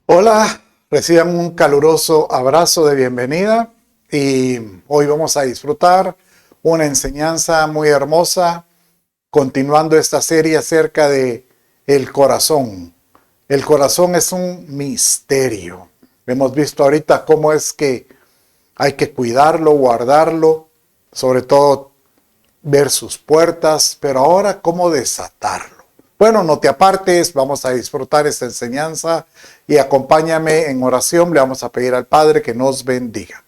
Hola, reciban un caluroso abrazo de bienvenida y hoy vamos a disfrutar una enseñanza muy hermosa, continuando esta serie acerca de el corazón. El corazón es un misterio. Hemos visto ahorita cómo es que hay que cuidarlo, guardarlo, sobre todo ver sus puertas, pero ahora cómo desatarlo. Bueno, no te apartes, vamos a disfrutar esta enseñanza y acompáñame en oración. Le vamos a pedir al Padre que nos bendiga.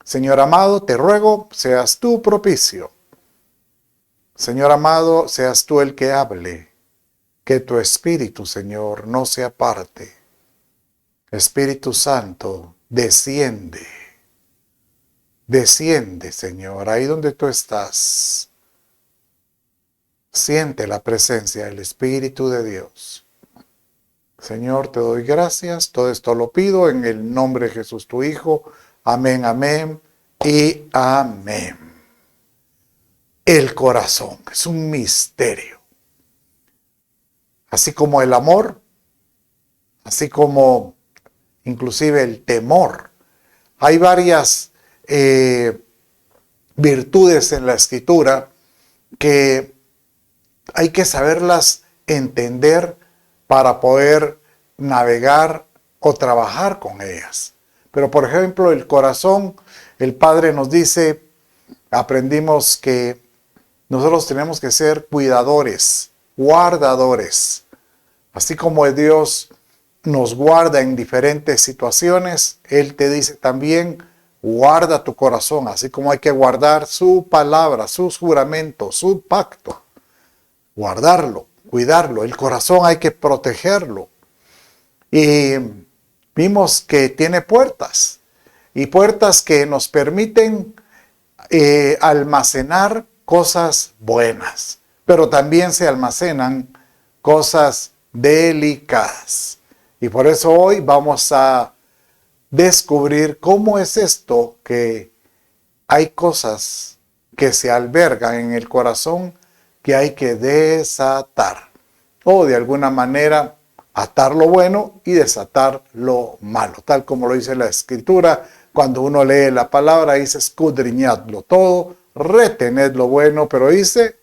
Señor amado, te ruego, seas tú propicio. Señor amado, seas tú el que hable. Que tu Espíritu, Señor, no se aparte. Espíritu Santo, desciende. Desciende, Señor, ahí donde tú estás. Siente la presencia del Espíritu de Dios. Señor, te doy gracias. Todo esto lo pido en el nombre de Jesús, tu Hijo. Amén, amén y amén. El corazón es un misterio. Así como el amor, así como inclusive el temor. Hay varias virtudes en la Escritura que hay que saberlas entender para poder navegar o trabajar con ellas. Pero por ejemplo, el corazón, el Padre nos dice, aprendimos que nosotros tenemos que ser cuidadores, guardadores. Así como Dios nos guarda en diferentes situaciones, Él te dice también, guarda tu corazón, así como hay que guardar su palabra, sus juramentos, su pacto. Guardarlo, cuidarlo. El corazón hay que protegerlo. Y vimos que tiene puertas. Y puertas que nos permiten almacenar cosas buenas. Pero también se almacenan cosas delicadas. Y por eso hoy vamos a descubrir cómo es esto que hay cosas que se albergan en el corazón que hay que desatar, o de alguna manera atar lo bueno y desatar lo malo, tal como lo dice la Escritura. Cuando uno lee la palabra dice escudriñadlo todo, retened lo bueno, pero dice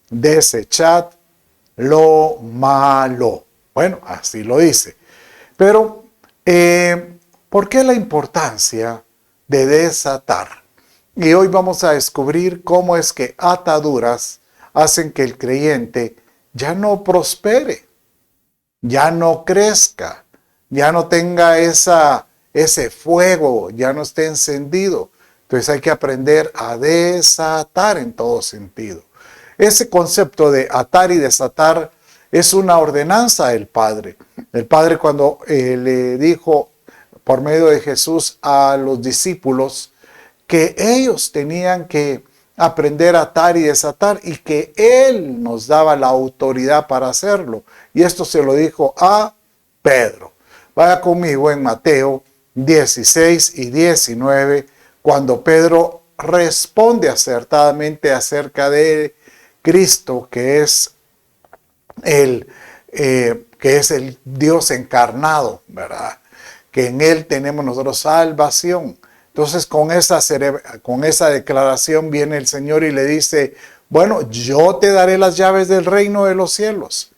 desechad lo malo. Bueno, así lo dice. Pero, ¿por qué la importancia de desatar? Y hoy vamos a descubrir cómo es que ataduras hacen que el creyente ya no prospere, ya no crezca, ya no tenga ese fuego, ya no esté encendido. Entonces hay que aprender a desatar en todo sentido. Ese concepto de atar y desatar es una ordenanza del Padre. El Padre cuando le dijo por medio de Jesús a los discípulos que ellos tenían que aprender a atar y desatar y que Él nos daba la autoridad para hacerlo. Y esto se lo dijo a Pedro. Vaya conmigo en Mateo 16 y 19, cuando Pedro responde acertadamente acerca de Cristo, que es el Dios encarnado, ¿verdad? Que en Él tenemos nosotros salvación. Entonces con esa declaración viene el Señor y le dice, bueno, yo te daré las llaves del reino de los cielos.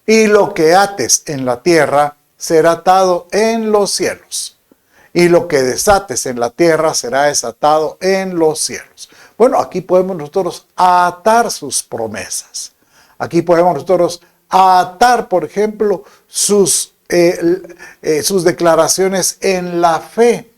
Y lo que ates en la tierra será atado en los cielos. Y lo que desates en la tierra será desatado en los cielos. Bueno, aquí podemos nosotros atar sus promesas. Aquí podemos nosotros atar, por ejemplo, sus declaraciones en la fe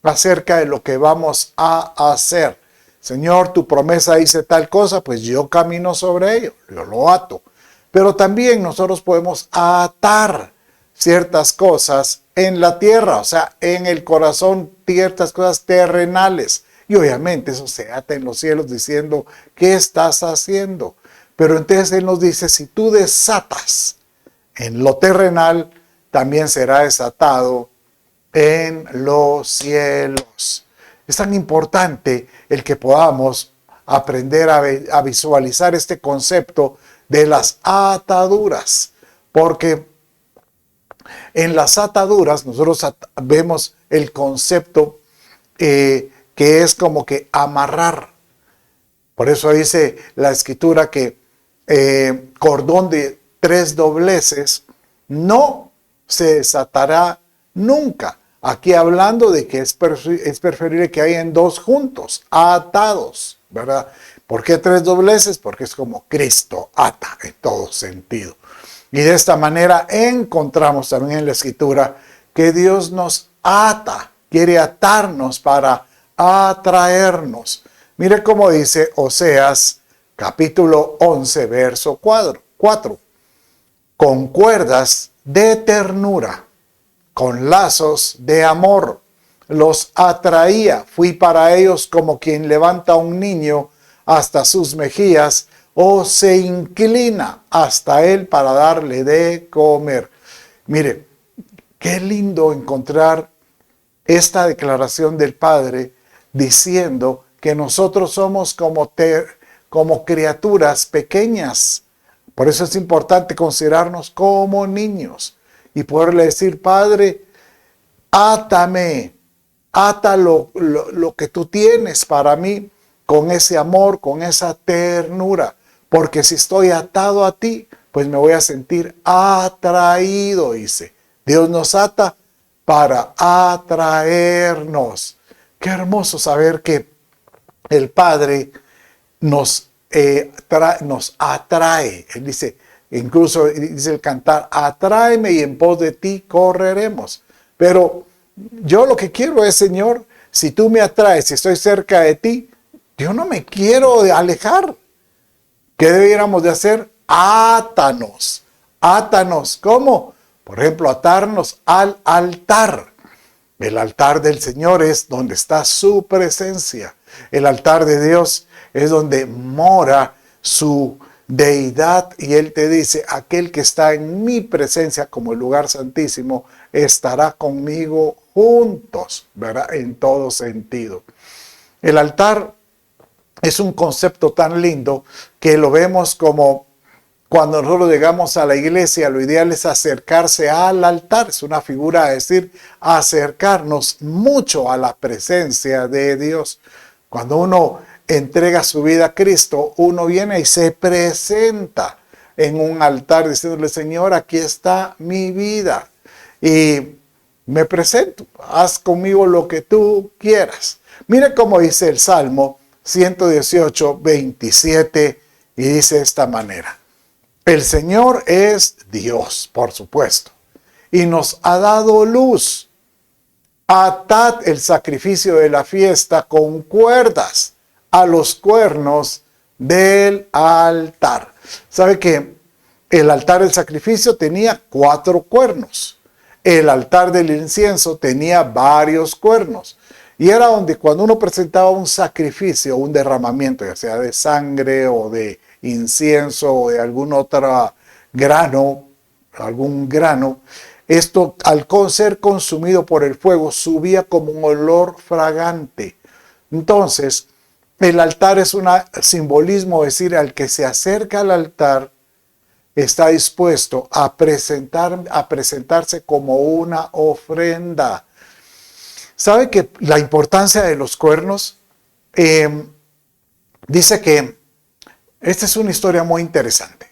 acerca de lo que vamos a hacer. Señor, tu promesa dice tal cosa, pues yo camino sobre ello, yo lo ato. Pero también nosotros podemos atar ciertas cosas en la tierra, o sea, en el corazón, ciertas cosas terrenales. Y obviamente eso se ata en los cielos diciendo, ¿qué estás haciendo? Pero entonces Él nos dice, si tú desatas en lo terrenal, también será desatado en los cielos. Es tan importante el que podamos aprender a visualizar este concepto de las ataduras, porque En las ataduras nosotros vemos el concepto que es como que amarrar. Por eso dice la escritura que cordón de 3 dobleces no se desatará nunca. Aquí hablando de que es preferible que hayan 2 juntos, atados, ¿verdad? ¿Por qué 3 dobleces? Porque es como Cristo ata en todo sentido. Y de esta manera encontramos también en la escritura que Dios nos ata, quiere atarnos para atraernos. Mire cómo dice Oseas capítulo 11, verso 4. Con cuerdas de ternura, con lazos de amor, los atraía. Fui para ellos como quien levanta a un niño hasta sus mejillas o se inclina hasta él para darle de comer. Mire, qué lindo encontrar esta declaración del Padre diciendo que nosotros somos como criaturas pequeñas. Por eso es importante considerarnos como niños y poderle decir, Padre, átame, ata lo que tú tienes para mí con ese amor, con esa ternura. Porque si estoy atado a ti, pues me voy a sentir atraído, dice. Dios nos ata para atraernos. Qué hermoso saber que el Padre nos atrae. Él dice, incluso dice el cantar, atráeme y en pos de ti correremos. Pero yo lo que quiero es, Señor, si tú me atraes, si estoy cerca de ti, yo no me quiero alejar. ¿Qué debiéramos de hacer? Átanos. Átanos. ¿Cómo? Por ejemplo, atarnos al altar. El altar del Señor es donde está su presencia. El altar de Dios es donde mora su deidad. Y Él te dice, aquel que está en mi presencia como el lugar santísimo, estará conmigo juntos, ¿verdad? En todo sentido. El altar es un concepto tan lindo que lo vemos como cuando nosotros llegamos a la iglesia, lo ideal es acercarse al altar. Es una figura de decir, acercarnos mucho a la presencia de Dios. Cuando uno entrega su vida a Cristo, uno viene y se presenta en un altar diciéndole, Señor, aquí está mi vida. Y me presento, haz conmigo lo que tú quieras. Mire cómo dice el Salmo 118, 27, y dice de esta manera. El Señor es Dios, por supuesto, y nos ha dado luz. Atad el sacrificio de la fiesta con cuerdas a los cuernos del altar. ¿Sabe que el altar del sacrificio tenía 4 cuernos? El altar del incienso tenía varios cuernos. Y era donde cuando uno presentaba un sacrificio, un derramamiento, ya sea de sangre o de incienso o de algún otro algún grano, esto al ser consumido por el fuego subía como un olor fragante. Entonces, el altar es un simbolismo, es decir, al que se acerca al altar está dispuesto a presentarse como una ofrenda. ¿Sabe que la importancia de los cuernos? Dice que esta es una historia muy interesante.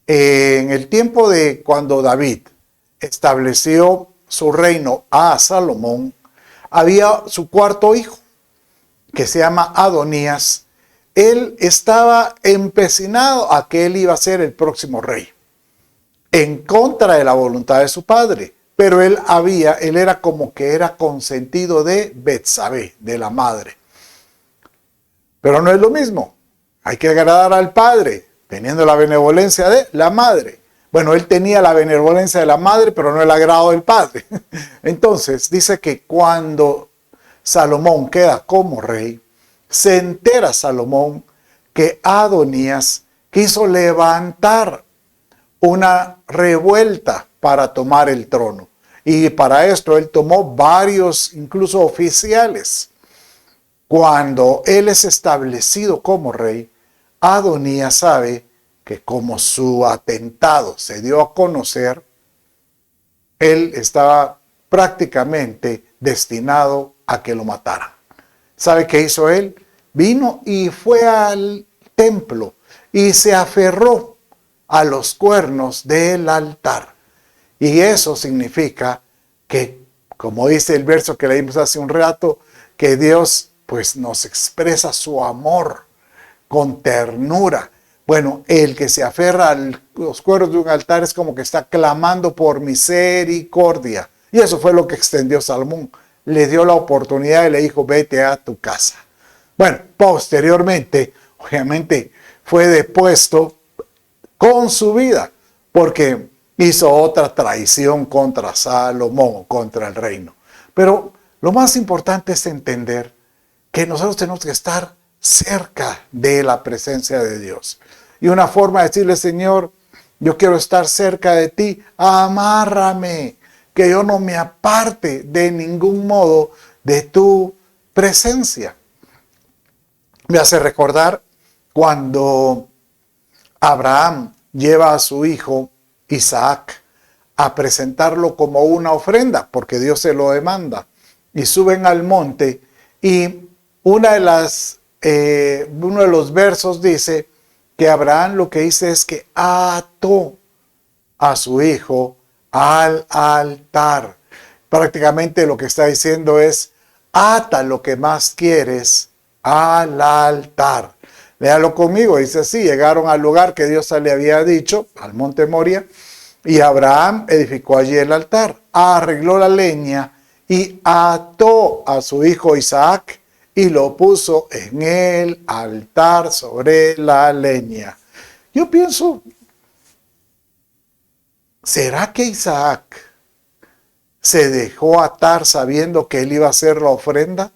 En el tiempo de cuando David estableció su reino a Salomón, había su 4.º hijo, que se llama Adonías. Él estaba empecinado a que él iba a ser el próximo rey, en contra de la voluntad de su padre. Pero él era como que era consentido de Betsabé, de la madre. Pero no es lo mismo. Hay que agradar al padre, teniendo la benevolencia de la madre. Bueno, él tenía la benevolencia de la madre, pero no el agrado del padre. Entonces, dice que cuando Salomón queda como rey, se entera Salomón que Adonías quiso levantar una revuelta para tomar el trono. Y para esto él tomó varios, incluso oficiales. Cuando él es establecido como rey, Adonías sabe que como su atentado se dio a conocer, él estaba prácticamente destinado a que lo mataran. ¿Sabe qué hizo él? Vino y fue al templo y se aferró a los cuernos del altar. Y eso significa que, como dice el verso que leímos hace un rato, que Dios pues nos expresa su amor con ternura. Bueno, el que se aferra a los cuernos de un altar es como que está clamando por misericordia. Y eso fue lo que extendió Salomón. Le dio la oportunidad y le dijo, vete a tu casa. Bueno, posteriormente, obviamente, fue depuesto con su vida, porque hizo otra traición contra Salomón, contra el reino. Pero lo más importante es entender que nosotros tenemos que estar cerca de la presencia de Dios. Y una forma de decirle, Señor, yo quiero estar cerca de ti, amárrame, que yo no me aparte de ningún modo de tu presencia. Me hace recordar cuando Abraham lleva a su hijo Isaac a presentarlo como una ofrenda, porque Dios se lo demanda, y suben al monte, y uno de los versos dice que Abraham lo que hizo es que ató a su hijo al altar. Prácticamente lo que está diciendo es, ata lo que más quieres al altar. Léalo conmigo, dice así, llegaron al lugar que Dios le había dicho, al monte Moria, y Abraham edificó allí el altar, arregló la leña y ató a su hijo Isaac y lo puso en el altar sobre la leña. Yo pienso, ¿será que Isaac se dejó atar sabiendo que él iba a hacer la ofrenda?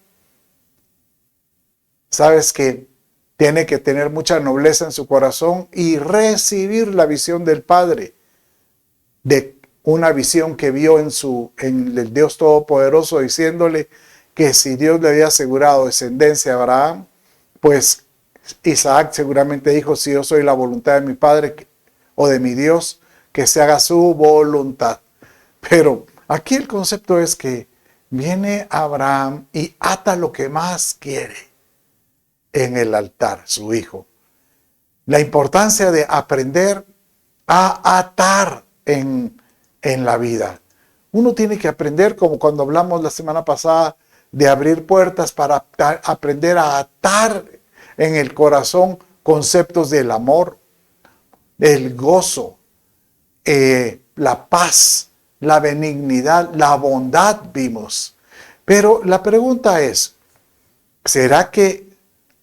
¿Sabes que tiene que tener mucha nobleza en su corazón y recibir la visión del Padre, de una visión que vio en el Dios Todopoderoso, diciéndole que si Dios le había asegurado descendencia a Abraham, pues Isaac seguramente dijo, si yo soy la voluntad de mi Padre o de mi Dios, que se haga su voluntad. Pero aquí el concepto es que viene Abraham y ata lo que más quiere en el altar, su hijo. La importancia de aprender a atar en la vida. Uno tiene que aprender, como cuando hablamos la semana pasada, de abrir puertas para aprender a atar en el corazón conceptos del amor, el gozo, la paz, la benignidad, la bondad vimos. Pero la pregunta es, ¿será que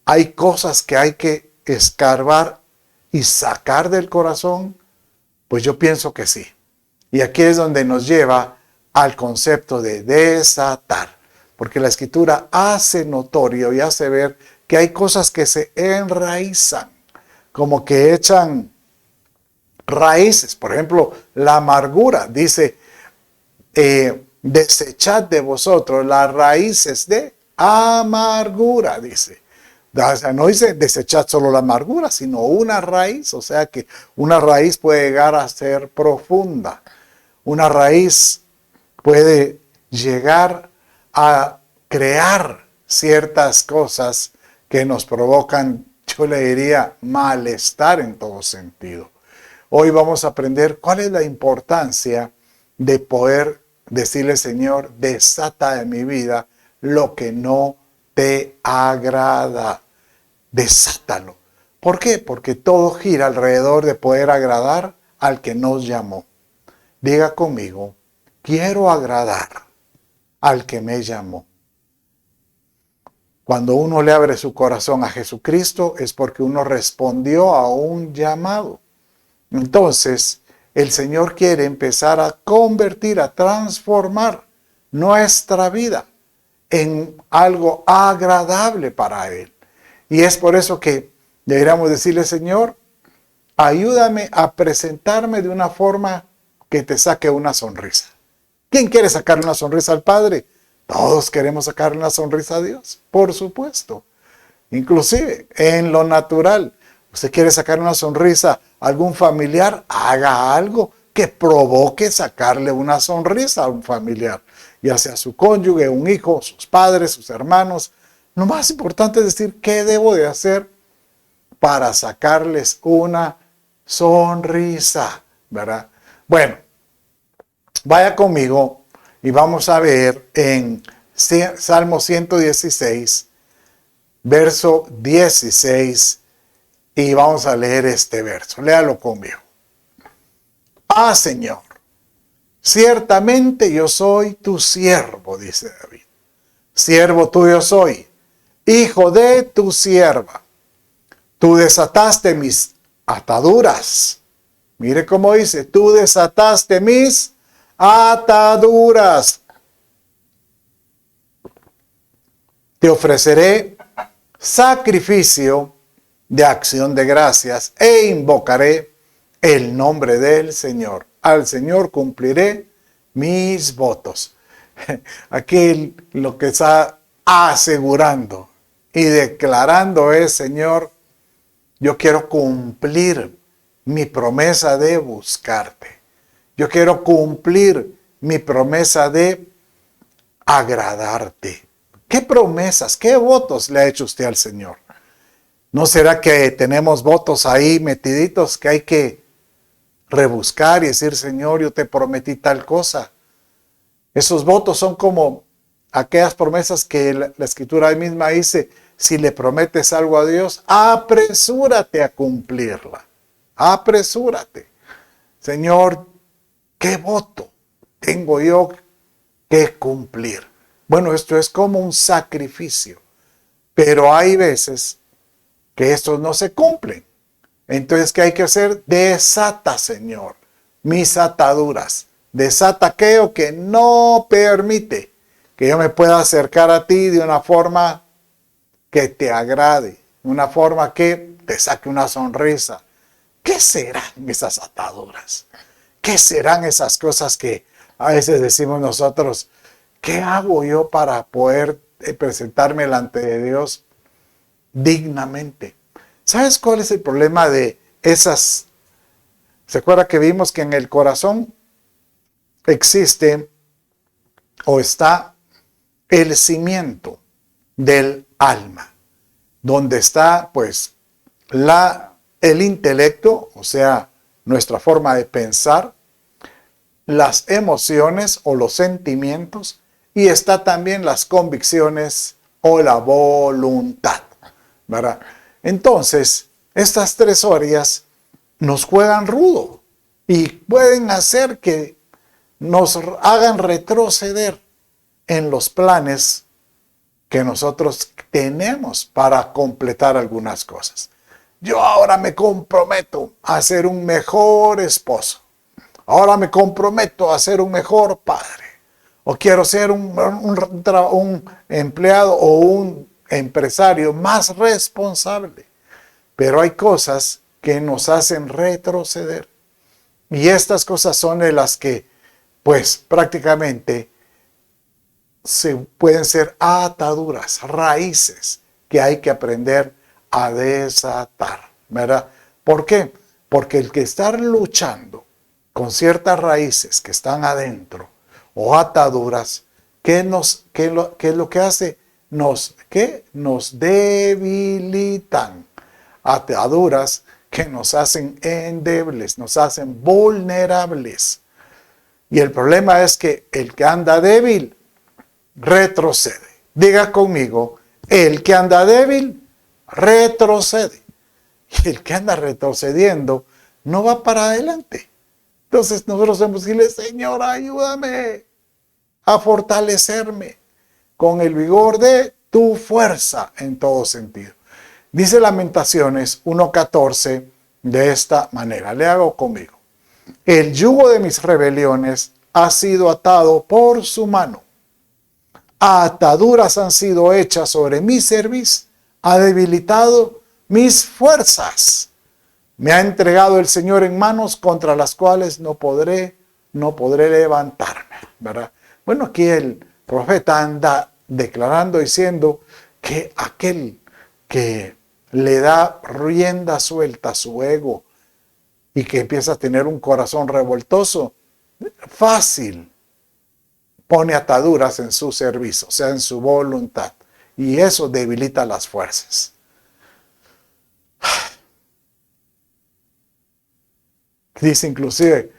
hay cosas que hay que escarbar y sacar del corazón? Pues yo pienso que sí. Y aquí es donde nos lleva al concepto de desatar. Porque la Escritura hace notorio y hace ver que hay cosas que se enraizan, como que echan raíces. Por ejemplo, la amargura. Dice, desechad de vosotros las raíces de amargura, dice. O sea, no dice desechad solo la amargura, sino una raíz. O sea que una raíz puede llegar a ser profunda. Una raíz puede llegar a crear ciertas cosas que nos provocan, yo le diría, malestar en todo sentido. Hoy vamos a aprender cuál es la importancia de poder decirle, Señor, desata de mi vida lo que no te agrada. Desátalo. ¿Por qué? Porque todo gira alrededor de poder agradar al que nos llamó. Diga conmigo, quiero agradar al que me llamó. Cuando uno le abre su corazón a Jesucristo es porque uno respondió a un llamado. Entonces, el Señor quiere empezar a convertir, a transformar nuestra vida en algo agradable para Él. Y es por eso que deberíamos decirle, Señor, ayúdame a presentarme de una forma que te saque una sonrisa. ¿Quién quiere sacar una sonrisa al Padre? Todos queremos sacar una sonrisa a Dios, por supuesto. Inclusive en lo natural. Usted quiere sacar una sonrisa a algún familiar, haga algo que provoque sacarle una sonrisa a un familiar, ya sea su cónyuge, un hijo, sus padres, sus hermanos. Lo más importante es decir, ¿qué debo de hacer para sacarles una sonrisa? ¿Verdad? Bueno, vaya conmigo y vamos a ver en Salmo 116, verso 16, y vamos a leer este verso. Léalo conmigo. Ah, Señor, ciertamente yo soy tu siervo, dice David. Siervo tuyo soy, hijo de tu sierva. Tú desataste mis ataduras. Mire cómo dice, tú desataste mis ataduras. Te ofreceré sacrificio de acción de gracias e invocaré el nombre del Señor. Al Señor cumpliré mis votos. Aquí lo que está asegurando y declarando es, Señor, yo quiero cumplir mi promesa de buscarte. Yo quiero cumplir mi promesa de agradarte. ¿Qué promesas, qué votos le ha hecho usted al Señor? ¿No será que tenemos votos ahí metiditos que hay que rebuscar y decir, Señor, yo te prometí tal cosa? Esos votos son como aquellas promesas que la Escritura ahí misma dice, si le prometes algo a Dios, apresúrate a cumplirla. Apresúrate. Señor, ¿qué voto tengo yo que cumplir? Bueno, esto es como un sacrificio, pero hay veces que estos no se cumplen. Entonces, ¿qué hay que hacer? Desata, Señor, mis ataduras. Desata aquello que no permite que yo me pueda acercar a ti de una forma que te agrade, una forma que te saque una sonrisa. ¿Qué serán esas ataduras? ¿Qué serán esas cosas que a veces decimos nosotros? ¿Qué hago yo para poder presentarme delante de Dios dignamente? ¿Sabes cuál es el problema de esas? ¿Se acuerda que vimos que en el corazón existe o está el cimiento del alma, donde está pues el intelecto, o sea, nuestra forma de pensar, las emociones o los sentimientos, y está también las convicciones o la voluntad, ¿verdad? Entonces, estas tres áreas nos juegan rudo y pueden hacer que nos hagan retroceder en los planes que nosotros tenemos para completar algunas cosas. Yo ahora me comprometo a ser un mejor esposo. Ahora me comprometo a ser un mejor padre. O quiero ser un empleado o un empresario más responsable. Pero hay cosas que nos hacen retroceder. Y estas cosas son de las que, pues prácticamente, pueden ser ataduras, raíces que hay que aprender a desatar, ¿verdad? ¿Por qué? Porque el que estar luchando con ciertas raíces que están adentro o ataduras, ¿qué es lo que hace? Nos debilitan. Ataduras que nos hacen endebles, nos hacen vulnerables. Y el problema es que el que anda débil retrocede. Diga conmigo, el que anda débil retrocede. Y el que anda retrocediendo no va para adelante. Entonces nosotros debemos decirle, Señor, ayúdame a fortalecerme con el vigor de tu fuerza en todo sentido. Dice Lamentaciones 1:14 de esta manera. Le hago conmigo. El yugo de mis rebeliones ha sido atado por su mano. Ataduras han sido hechas sobre mi cerviz. Ha debilitado mis fuerzas. Me ha entregado el Señor en manos contra las cuales no podré levantarme, ¿verdad? Bueno, aquí el profeta anda declarando, diciendo que aquel que le da rienda suelta a su ego y que empieza a tener un corazón revoltoso, fácil pone ataduras en su servicio, o sea, en su voluntad. Y eso debilita las fuerzas. Dice inclusive,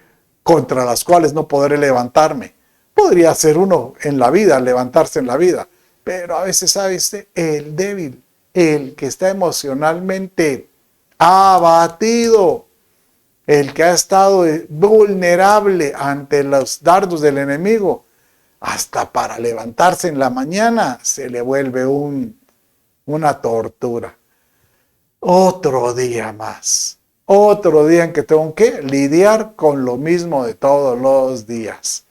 contra las cuales no podré levantarme. Podría ser uno en la vida, levantarse en la vida. Pero a veces, ¿sabes? El débil, el que está emocionalmente abatido, el que ha estado vulnerable ante los dardos del enemigo, hasta para levantarse en la mañana se le vuelve una tortura. Otro día más. Otro día en que tengo que lidiar con lo mismo de todos los días.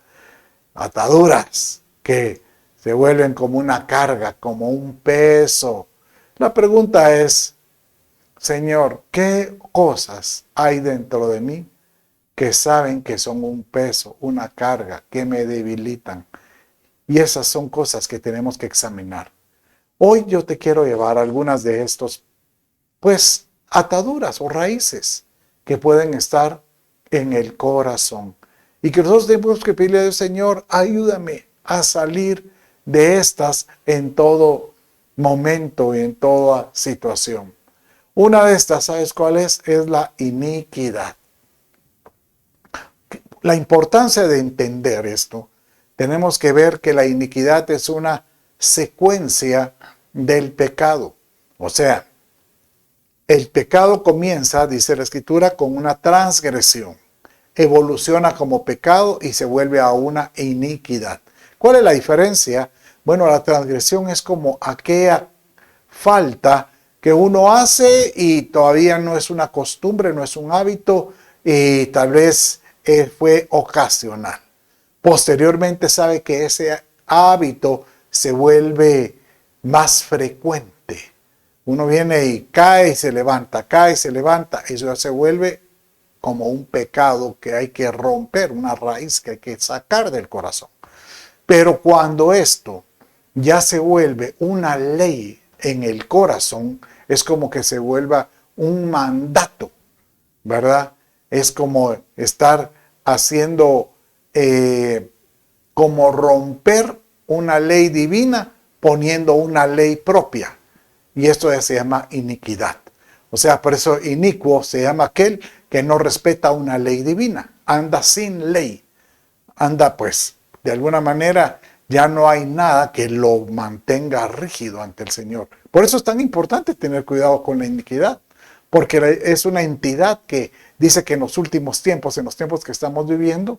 Ataduras que se vuelven como una carga, como un peso. La pregunta es, Señor, ¿qué cosas hay dentro de mí que saben que son un peso, una carga, que me debilitan? Y esas son cosas que tenemos que examinar. Hoy yo te quiero llevar algunas de estos, pues, ataduras o raíces que pueden estar en el corazón. Y que nosotros tenemos que pedirle a Dios, Señor, ayúdame a salir de estas en todo momento y en toda situación. Una de estas, ¿sabes cuál es? Es la iniquidad. La importancia de entender esto, tenemos que ver que la iniquidad es una secuencia del pecado. O sea, el pecado comienza, dice la Escritura, con una transgresión. Evoluciona como pecado y se vuelve a una iniquidad. ¿Cuál es la diferencia? Bueno, la transgresión es como aquella falta que uno hace y todavía no es una costumbre, no es un hábito y tal vez fue ocasional. Posteriormente sabe que ese hábito se vuelve más frecuente. Uno viene y cae y se levanta, cae y se levanta. Eso ya se vuelve como un pecado que hay que romper, una raíz que hay que sacar del corazón. Pero cuando esto ya se vuelve una ley en el corazón, es como que se vuelva un mandato, ¿verdad? Es como estar haciendo, como romper una ley divina poniendo una ley propia. Y esto ya se llama iniquidad. O sea, por eso inicuo se llama aquel que no respeta una ley divina. Anda sin ley. Anda pues, de alguna manera, ya no hay nada que lo mantenga rígido ante el Señor. Por eso es tan importante tener cuidado con la iniquidad. Porque es una entidad que dice que en los últimos tiempos, en los tiempos que estamos viviendo,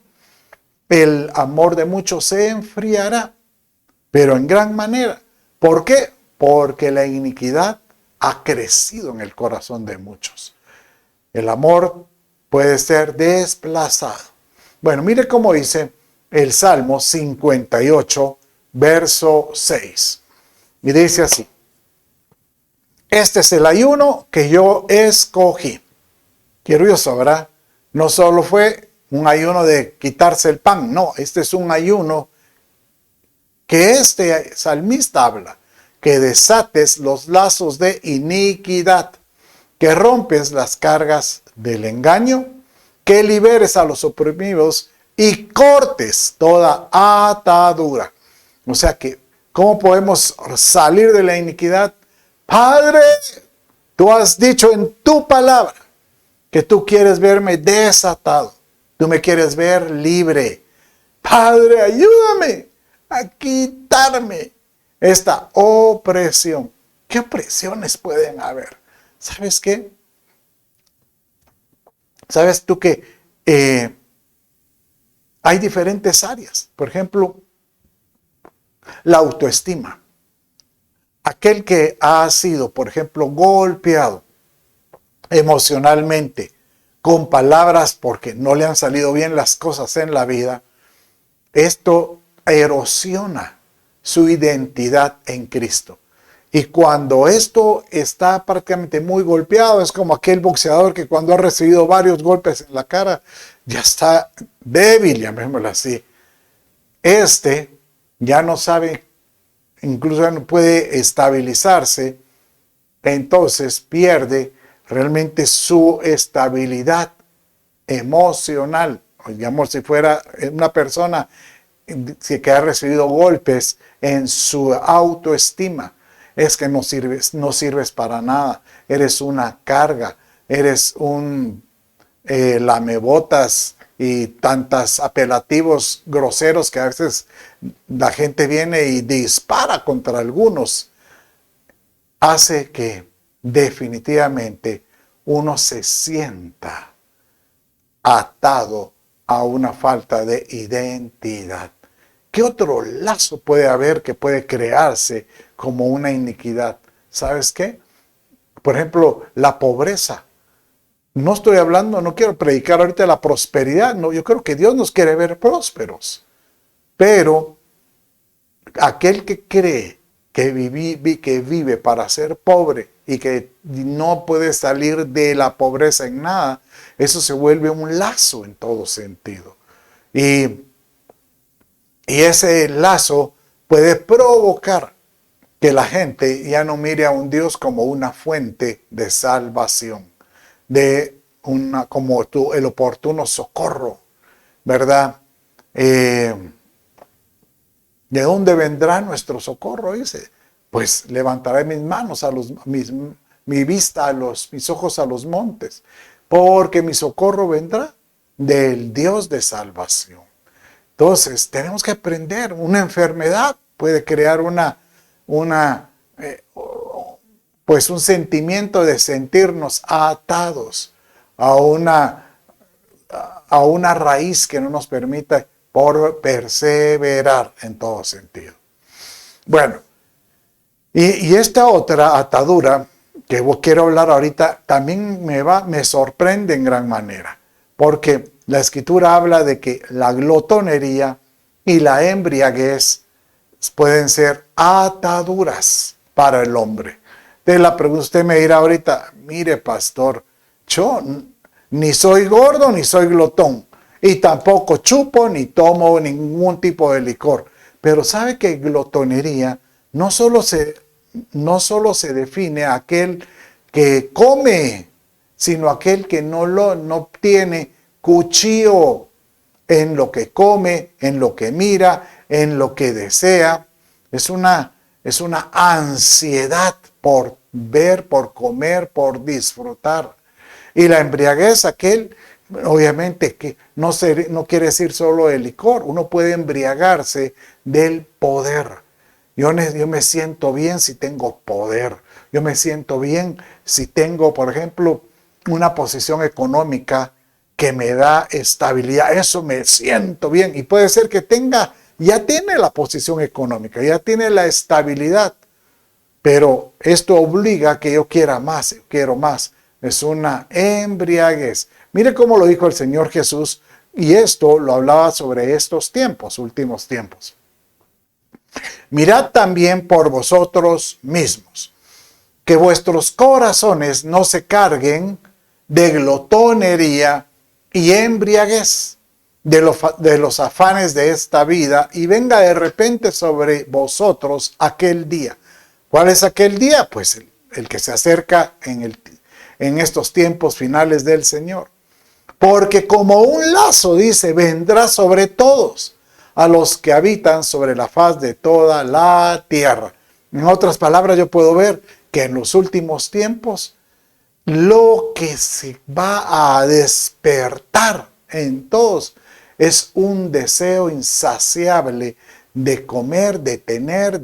el amor de muchos se enfriará, pero en gran manera. ¿Por qué? Porque la iniquidad ha crecido en el corazón de muchos. El amor puede ser desplazado. Bueno, mire cómo dice el Salmo 58, verso 6. Y dice así: este es el ayuno que yo escogí. Curioso, ¿verdad? No solo fue un ayuno de quitarse el pan, no, este es un ayuno que este salmista habla, que desates los lazos de iniquidad, que rompes las cargas del engaño, que liberes a los oprimidos y cortes toda atadura. O sea que, ¿cómo podemos salir de la iniquidad? Padre, tú has dicho en tu palabra que tú quieres verme desatado, tú me quieres ver libre. Padre, ayúdame a quitarme esta opresión. ¿Qué opresiones pueden haber? ¿Sabes qué? ¿Sabes tú que hay diferentes áreas? Por ejemplo, la autoestima. Aquel que ha sido, por ejemplo, golpeado emocionalmente con palabras porque no le han salido bien las cosas en la vida, esto erosiona su identidad en Cristo. Y cuando esto está prácticamente muy golpeado, es como aquel boxeador que cuando ha recibido varios golpes en la cara, ya está débil, llamémoslo así. Este ya no sabe, incluso ya no puede estabilizarse, entonces pierde realmente su estabilidad emocional. Digamos, si fuera una persona que ha recibido golpes en su autoestima, es que no sirves para nada, eres una carga, eres un lamebotas y tantos apelativos groseros que a veces la gente viene y dispara contra algunos, hace que definitivamente uno se sienta atado a una falta de identidad. ¿Qué otro lazo puede haber que puede crearse como una iniquidad? ¿Sabes qué? Por ejemplo, la pobreza. No estoy hablando, no quiero predicar ahorita la prosperidad. No, yo creo que Dios nos quiere ver prósperos. Pero aquel que cree que vive para ser pobre y que no puede salir de la pobreza en nada, eso se vuelve un lazo en todo sentido. Y ese lazo puede provocar que la gente ya no mire a un Dios como una fuente de salvación, como el oportuno socorro, ¿verdad? ¿De dónde vendrá nuestro socorro? Dice, pues levantaré mis manos mi vista mis ojos a los montes, porque mi socorro vendrá del Dios de salvación. Entonces, tenemos que aprender. Una enfermedad puede crear pues un sentimiento de sentirnos atados a una raíz que no nos permita perseverar en todo sentido. Bueno, y esta otra atadura que quiero hablar ahorita también me sorprende en gran manera, porque la Escritura habla de que la glotonería y la embriaguez pueden ser ataduras para el hombre. Usted me dirá ahorita, mire pastor, yo ni soy gordo ni soy glotón, y tampoco chupo ni tomo ningún tipo de licor. Pero sabe que glotonería no solo se define a aquel que come, sino aquel que no tiene cuchillo en lo que come, en lo que mira, en lo que desea. Es una ansiedad por ver, por comer, por disfrutar. Y la embriaguez, obviamente que no quiere decir solo el licor, uno puede embriagarse del poder. Yo me siento bien si tengo poder. Yo me siento bien si tengo, por ejemplo, una posición económica que me da estabilidad. Eso me siento bien. Y puede ser que ya tiene la posición económica, ya tiene la estabilidad. Pero esto obliga a que yo quiero más. Es una embriaguez. Mire cómo lo dijo el Señor Jesús, y esto lo hablaba sobre estos últimos tiempos. Mirad también por vosotros mismos, que vuestros corazones no se carguen de glotonería y embriaguez, de los afanes de esta vida, y venga de repente sobre vosotros aquel día. ¿Cuál es aquel día? Pues el que se acerca en estos tiempos finales del Señor. Porque como un lazo, dice, vendrá sobre todos a los que habitan sobre la faz de toda la tierra. En otras palabras, yo puedo ver que en los últimos tiempos lo que se va a despertar en todos es un deseo insaciable de comer, de tener,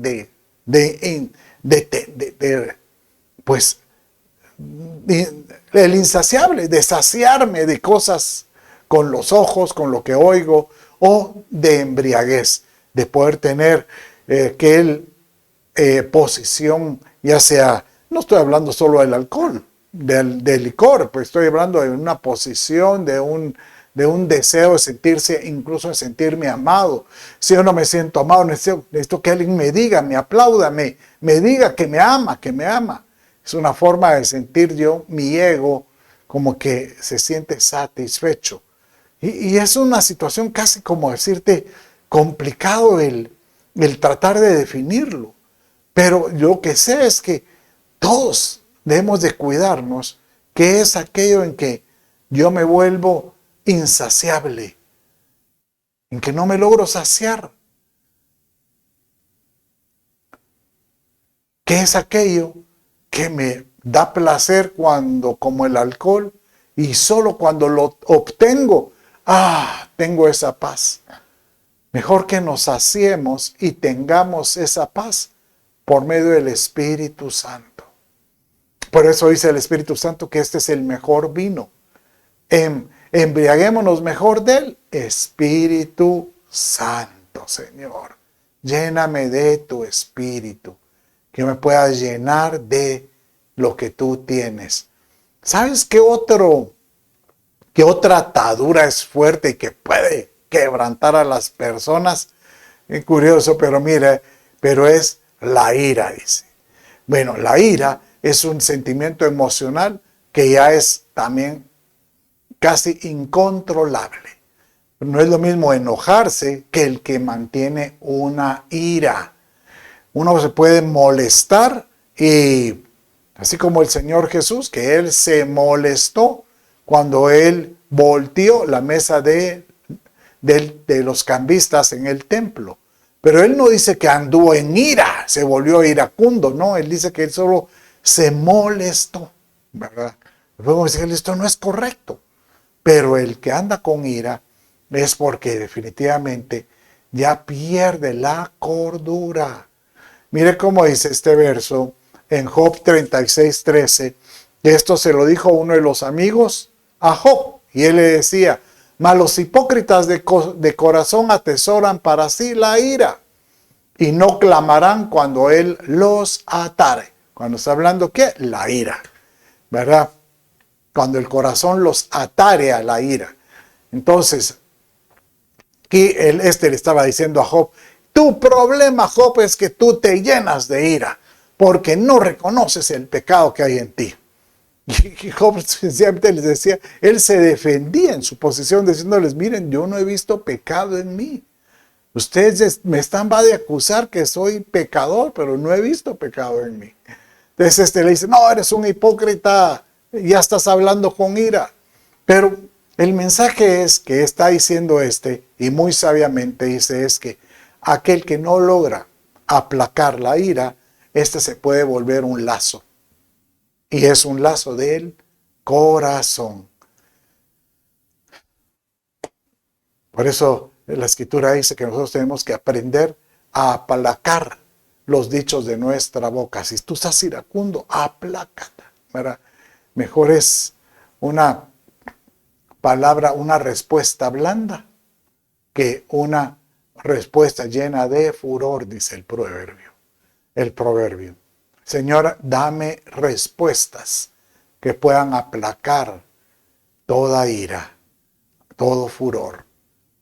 el insaciable, de saciarme de cosas con los ojos, con lo que oigo, o de embriaguez, de poder tener posición, ya sea, no estoy hablando solo del alcohol, del licor, pues estoy hablando de una posición, de un deseo de incluso de sentirme amado. Si yo no me siento amado, necesito que alguien me diga, me aplauda, me diga que me ama, Es una forma de sentir mi ego, como que se siente satisfecho. Y es una situación casi como decirte, complicado el tratar de definirlo. Pero lo que sé es que todos debemos de cuidarnos, que es aquello en que yo me vuelvo insaciable, en que no me logro saciar. ¿Qué es aquello que me da placer cuando, como el alcohol, y solo cuando lo obtengo, tengo esa paz? Mejor que nos saciemos y tengamos esa paz por medio del Espíritu Santo. Por eso dice el Espíritu Santo que este es el mejor vino. Embriaguémonos mejor del Espíritu Santo, Señor. Lléname de tu Espíritu, que me pueda llenar de lo que tú tienes. ¿Sabes qué otra atadura es fuerte y que puede quebrantar a las personas? Es curioso, pero mire, pero es la ira, dice. Bueno, la ira es un sentimiento emocional que ya es también casi incontrolable. No es lo mismo enojarse que el que mantiene una ira. Uno se puede molestar y así como el Señor Jesús, que Él se molestó cuando Él volteó la mesa de los cambistas en el templo. Pero Él no dice que anduvo en ira, se volvió iracundo, no, Él dice que Él solo se molestó, ¿verdad? Podemos decir, esto no es correcto, pero el que anda con ira es porque definitivamente ya pierde la cordura. Mire cómo dice este verso en Job 36:13. Esto se lo dijo uno de los amigos a Job. Y él le decía, mas los hipócritas de corazón atesoran para sí la ira y no clamarán cuando él los atare. Cuando está hablando, ¿qué? La ira, ¿verdad? Cuando el corazón los atare a la ira. Entonces, aquí le estaba diciendo a Job, tu problema, Job, es que tú te llenas de ira porque no reconoces el pecado que hay en ti. Y Job sencillamente les decía, él se defendía en su posición diciéndoles, miren, yo no he visto pecado en mí. Ustedes me están va de acusar que soy pecador, pero no he visto pecado en mí. Entonces le dice, no, eres un hipócrita, ya estás hablando con ira. Pero el mensaje es que está diciendo y muy sabiamente dice, es que aquel que no logra aplacar la ira, se puede volver un lazo. Y es un lazo del corazón. Por eso la Escritura dice que nosotros tenemos que aprender a aplacar los dichos de nuestra boca. Si tú estás iracundo, aplácate, ¿verdad? Mejor es una palabra, una respuesta blanda que una respuesta llena de furor, dice el proverbio. El proverbio. Señor, dame respuestas que puedan aplacar toda ira, todo furor.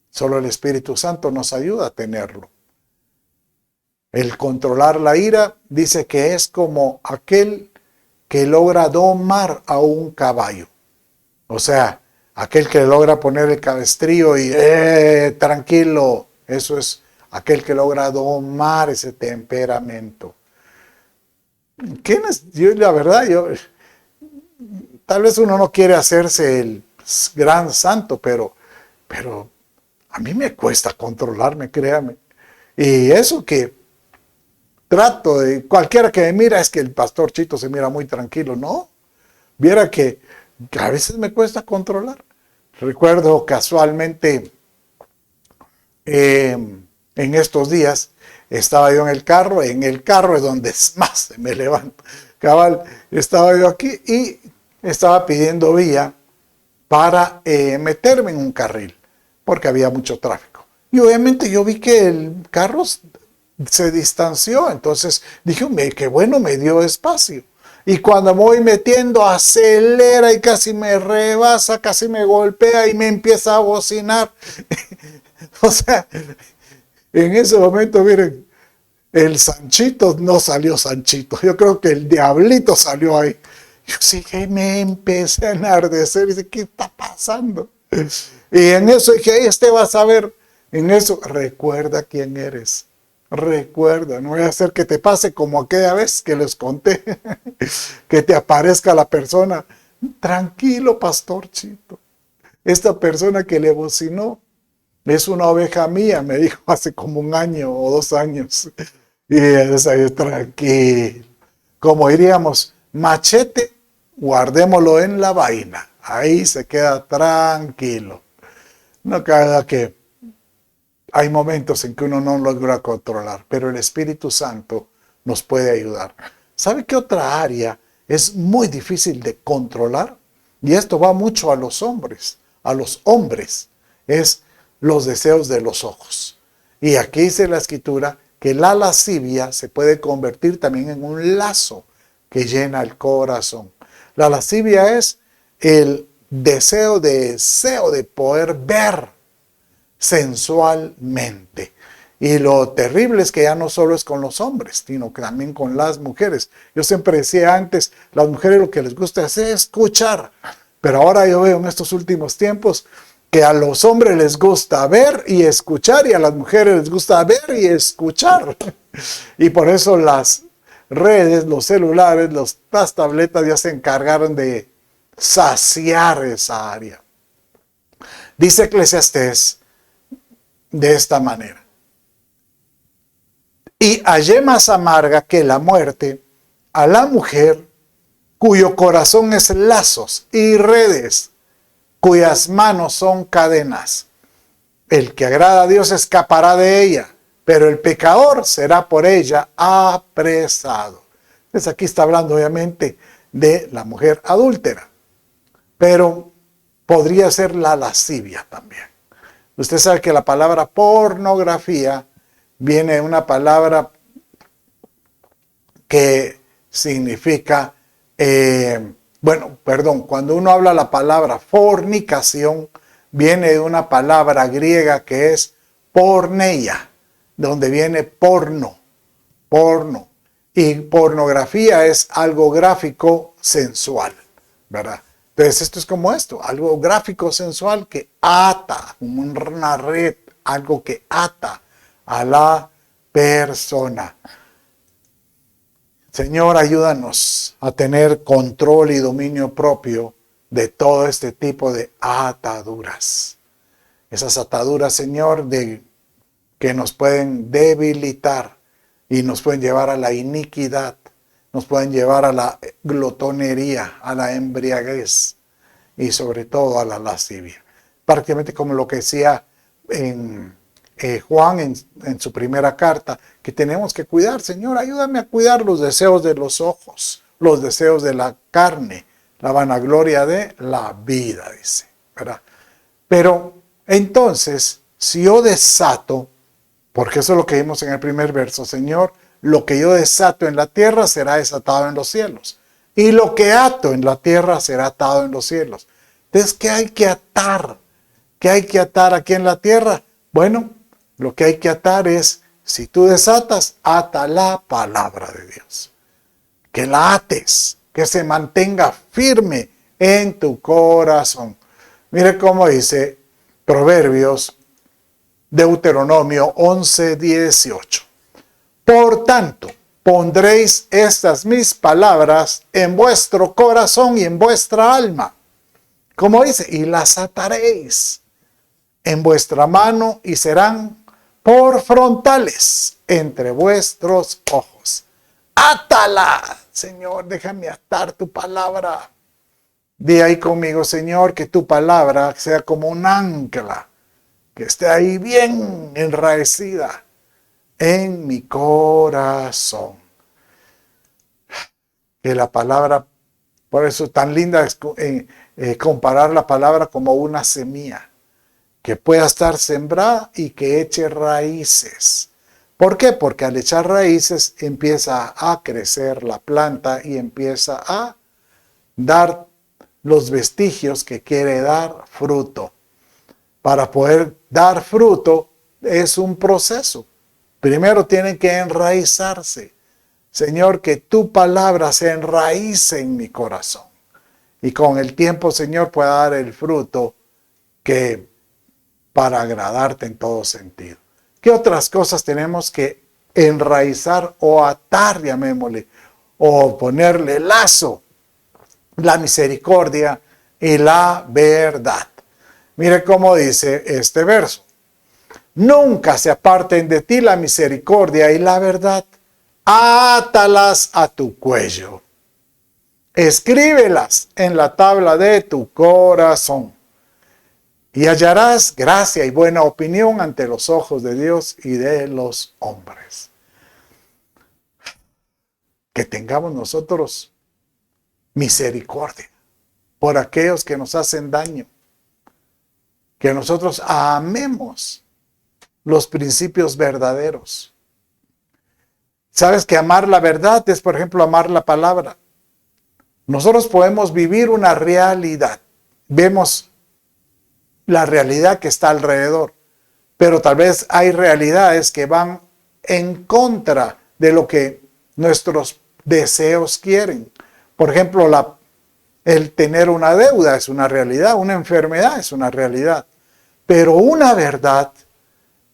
Solo el Espíritu Santo nos ayuda a tenerlo. El controlar la ira dice que es como aquel que logra domar a un caballo. O sea, aquel que logra poner el cabestrillo y tranquilo. Eso es aquel que logra domar ese temperamento. La verdad, tal vez uno no quiere hacerse el gran santo, pero a mí me cuesta controlarme, créame. Y eso que trato de, cualquiera que me mira, es que el pastor Chito se mira muy tranquilo, ¿no? Viera que a veces me cuesta controlar. Recuerdo casualmente en estos días, estaba yo en el carro es donde más me levanto. Cabal, estaba yo aquí y estaba pidiendo vía para meterme en un carril, porque había mucho tráfico. Y obviamente yo vi que el carro se distanció, entonces dije, qué bueno, me dio espacio. Y cuando me voy metiendo, acelera y casi me rebasa, casi me golpea y me empieza a bocinar. O sea, en ese momento, miren, el Sanchito no salió Sanchito. Yo creo que el diablito salió ahí. Yo sí que me empecé a enardecer y dije, ¿qué está pasando? Y en eso dije, vas a ver. En eso, recuerda quién eres. Recuerda, no voy a hacer que te pase como aquella vez que les conté, que te aparezca la persona. Tranquilo, pastor Chito. esta persona que le bocinó es una oveja mía, me dijo hace como 1 año o 2 años. Y es ahí, tranquilo. Como diríamos, machete, guardémoslo en la vaina. Ahí se queda tranquilo. No cada que hay momentos en que uno no logra controlar, pero el Espíritu Santo nos puede ayudar. ¿Sabe qué otra área es muy difícil de controlar? Y esto va mucho a los hombres. A los hombres es los deseos de los ojos. Y aquí dice la Escritura que la lascivia se puede convertir también en un lazo que llena el corazón. La lascivia es el deseo de poder ver sensualmente. Y lo terrible es que ya no solo es con los hombres, sino que también con las mujeres. Yo siempre decía antes, las mujeres lo que les gusta es escuchar. Pero ahora yo veo en estos últimos tiempos que a los hombres les gusta ver y escuchar y a las mujeres les gusta ver y escuchar. Y por eso las redes, los celulares, las tabletas ya se encargaron de saciar esa área. Dice Eclesiastés de esta manera: y hallé más amarga que la muerte a la mujer cuyo corazón es lazos y redes, cuyas manos son cadenas. El que agrada a Dios escapará de ella, pero el pecador será por ella apresado. Entonces aquí está hablando obviamente de la mujer adúltera, pero podría ser la lascivia también. Usted sabe que la palabra pornografía viene de una palabra que significa, cuando uno habla la palabra fornicación, viene de una palabra griega que es porneia, donde viene porno. Y pornografía es algo gráfico sensual, ¿verdad? Entonces esto es como esto, algo gráfico sensual que ata, como una red, algo que ata a la persona. Señor, ayúdanos a tener control y dominio propio de todo este tipo de ataduras. Esas ataduras, Señor, que nos pueden debilitar y nos pueden llevar a la iniquidad, nos pueden llevar a la glotonería, a la embriaguez y sobre todo a la lascivia. Prácticamente como lo que decía Juan en su primera carta, que tenemos que cuidar. Señor, ayúdame a cuidar los deseos de los ojos, los deseos de la carne, la vanagloria de la vida, dice, ¿verdad? Pero entonces, si yo desato, porque eso es lo que vimos en el primer verso, Señor, lo que yo desato en la tierra será desatado en los cielos, y lo que ato en la tierra será atado en los cielos. Entonces, ¿qué hay que atar? ¿Qué hay que atar aquí en la tierra? Bueno, lo que hay que atar es, si tú desatas, ata la palabra de Dios. Que la ates, que se mantenga firme en tu corazón. Mire cómo dice Proverbios, Deuteronomio 11:18. Por tanto, pondréis estas mis palabras en vuestro corazón y en vuestra alma. Como dice, y las ataréis en vuestra mano y serán por frontales entre vuestros ojos. Átala, Señor, déjame atar tu palabra. Di ahí conmigo, Señor, que tu palabra sea como un ancla, que esté ahí bien enraecida en mi corazón. Que la palabra, por eso tan linda es comparar la palabra como una semilla, que pueda estar sembrada y que eche raíces. ¿Por qué? Porque al echar raíces empieza a crecer la planta y empieza a dar los vestigios que quiere dar fruto. Para poder dar fruto es un proceso. Primero tienen que enraizarse. Señor, que tu palabra se enraíce en mi corazón. Y con el tiempo, Señor, pueda dar el fruto que para agradarte en todo sentido. ¿Qué otras cosas tenemos que enraizar o atar, llamémosle, o ponerle lazo? La misericordia y la verdad. Mire cómo dice este verso. Nunca se aparten de ti la misericordia y la verdad. Átalas a tu cuello. Escríbelas en la tabla de tu corazón. Y hallarás gracia y buena opinión ante los ojos de Dios y de los hombres. Que tengamos nosotros misericordia por aquellos que nos hacen daño. Que nosotros amemos los principios verdaderos. Sabes que amar la verdad es, por ejemplo, amar la palabra. Nosotros podemos vivir una realidad. Vemos la realidad que está alrededor, pero tal vez hay realidades que van en contra de lo que nuestros deseos quieren. Por ejemplo, el tener una deuda es una realidad, una enfermedad es una realidad, pero una verdad,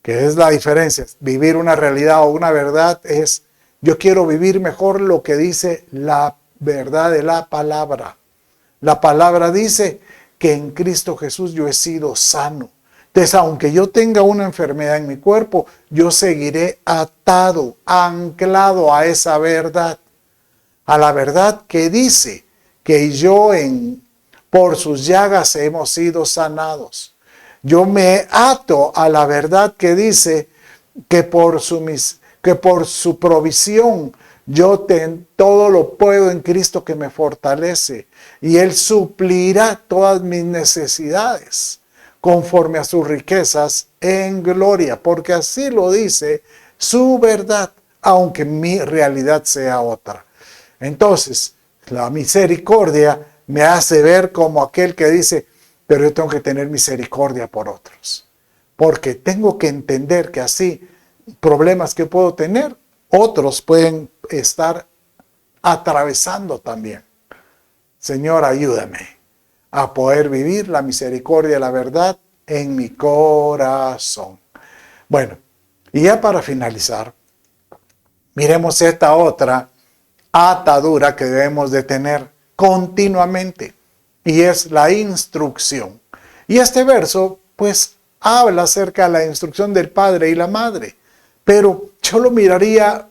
que es la diferencia, vivir una realidad o una verdad es, yo quiero vivir mejor lo que dice la verdad de la palabra. La palabra dice que en Cristo Jesús yo he sido sano. Entonces, aunque yo tenga una enfermedad en mi cuerpo, yo seguiré atado, anclado a esa verdad. A la verdad que dice que por sus llagas hemos sido sanados. Yo me ato a la verdad que dice que por su provisión todo lo puedo en Cristo que me fortalece. Y Él suplirá todas mis necesidades conforme a sus riquezas en gloria. Porque así lo dice su verdad, aunque mi realidad sea otra. Entonces, la misericordia me hace ver como aquel que dice, pero yo tengo que tener misericordia por otros. Porque tengo que entender que así, problemas que puedo tener, otros pueden estar atravesando también. Señor, ayúdame a poder vivir la misericordia y la verdad en mi corazón. Bueno, y ya para finalizar, miremos esta otra atadura que debemos de tener continuamente, y es la instrucción. Y este verso, pues, habla acerca de la instrucción del padre y la madre, pero yo lo miraría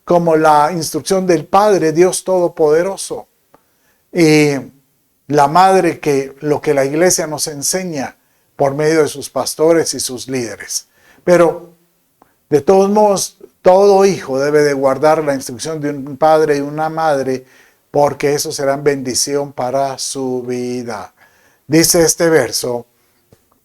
como la instrucción del Padre, Dios Todopoderoso, y la madre, que lo que la iglesia nos enseña por medio de sus pastores y sus líderes. Pero de todos modos, todo hijo debe de guardar la instrucción de un padre y una madre, porque eso será bendición para su vida. Dice este verso,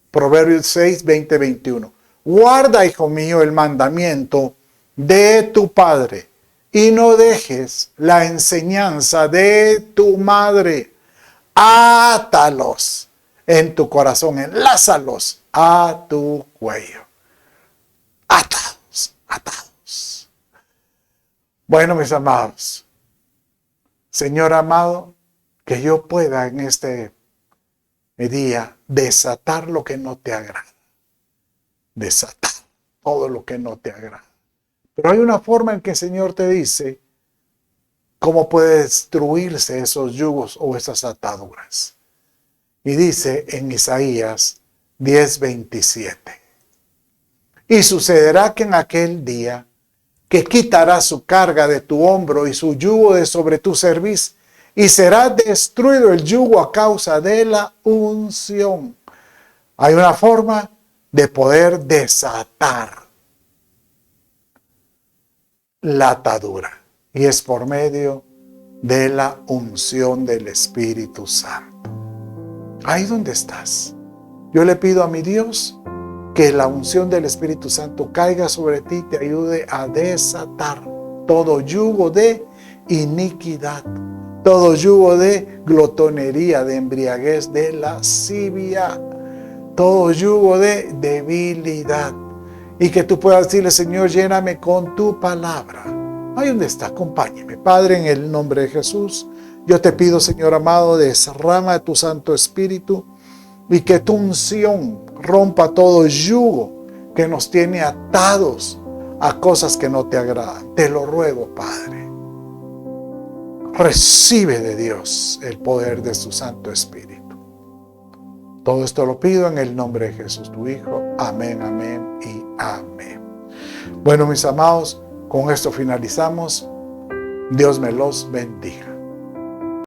Proverbios 6, 20, 21. Guarda, hijo mío, el mandamiento de tu padre y no dejes la enseñanza de tu madre. Átalos en tu corazón, enlázalos a tu cuello. Atados, atados. Bueno, mis amados, Señor amado, que yo pueda en este día desatar lo que no te agrada. Desatar todo lo que no te agrada. Pero hay una forma en que el Señor te dice cómo puede destruirse esos yugos o esas ataduras. Y dice en Isaías 10:27. Y sucederá que en aquel día que quitará su carga de tu hombro y su yugo de sobre tu cerviz, y será destruido el yugo a causa de la unción. Hay una forma de poder desatar la atadura, y es por medio de la unción del Espíritu Santo. Ahí donde estás, yo le pido a mi Dios que la unción del Espíritu Santo caiga sobre ti y te ayude a desatar todo yugo de iniquidad, todo yugo de glotonería, de embriaguez, de lascivia, todo yugo de debilidad. Y que tú puedas decirle, Señor, lléname con tu palabra. Ahí donde está, acompáñeme. Padre, en el nombre de Jesús, yo te pido, Señor amado, derrama de tu Santo Espíritu y que tu unción rompa todo yugo que nos tiene atados a cosas que no te agradan. Te lo ruego, Padre. Recibe de Dios el poder de su Santo Espíritu. Todo esto lo pido en el nombre de Jesús, tu Hijo. Amén, amén y amén. Bueno, mis amados, con esto finalizamos. Dios me los bendiga.